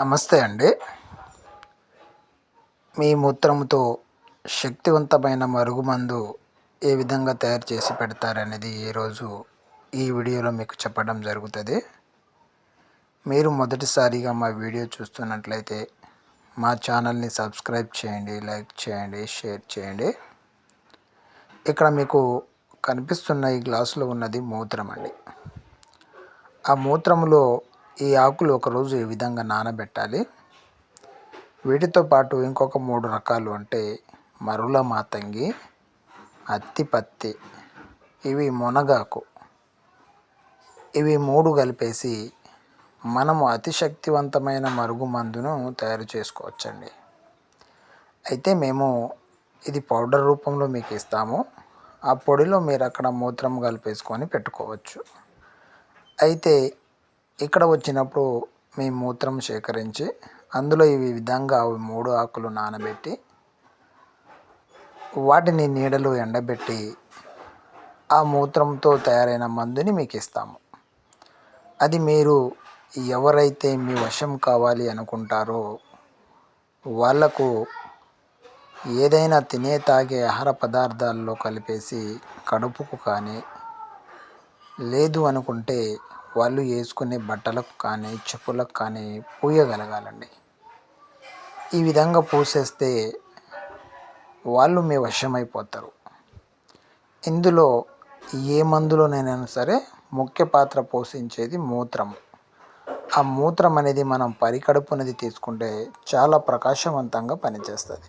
నమస్తే అండి. మీ మూత్రంతో శక్తివంతమైన మరుగుమందు ఏ విధంగా తయారు చేసి పెడతారనేది ఈరోజు ఈ వీడియోలో మీకు చెప్పడం జరుగుతుంది. మీరు మొదటిసారిగా మా వీడియో చూస్తున్నట్లయితే మా ఛానల్ని సబ్స్క్రైబ్ చేయండి, లైక్ చేయండి, షేర్ చేయండి. ఇక్కడ మీకు కనిపిస్తున్న ఈ గ్లాసులో ఉన్నది మూత్రం అండి. ఆ మూత్రంలో ఈ ఆకులు ఒకరోజు ఈ విధంగా నానబెట్టాలి. వీటితో పాటు ఇంకొక 3 రకాలు అంటే మరుల మాతంగి, అత్తిపత్తి, ఇవి మునగాకు, ఇవి 3 కలిపేసి మనము అతి శక్తివంతమైన మరుగు మందును తయారు చేసుకోవచ్చండి. అయితే మేము ఇది పౌడర్ రూపంలో మీకు ఇస్తాము. ఆ పొడిలో మీరు అక్కడ మూత్రం కలిపేసుకొని పెట్టుకోవచ్చు. అయితే ఇక్కడ వచ్చినప్పుడు మీ మూత్రం సేకరించి అందులో ఈ విధంగా 3 ఆకులు నానబెట్టి వాటిని నీడలో ఎండబెట్టి ఆ మూత్రంతో తయారైన మందుని మీకు ఇస్తాము. అది మీరు ఎవరైతే మీ వశం కావాలి అనుకుంటారో వాళ్లకు ఏదైనా తినే తాగే ఆహార పదార్థాల్లో కలిపేసి కడుపుకు కానీ, లేదు అనుకుంటే వాళ్ళు వేసుకునే బట్టలకు కానీ, చెప్పులకు కానీ పూయగలగాలండి. ఈ విధంగా పూసేస్తే వాళ్ళు మీ వశమైపోతారు. ఇందులో ఏ మందులోనైనా సరే ముఖ్య పాత్ర పోషించేది మూత్రం. ఆ మూత్రం అనేది మనం పరికడుపునది తీసుకుంటే చాలా ప్రకాశవంతంగా పనిచేస్తుంది.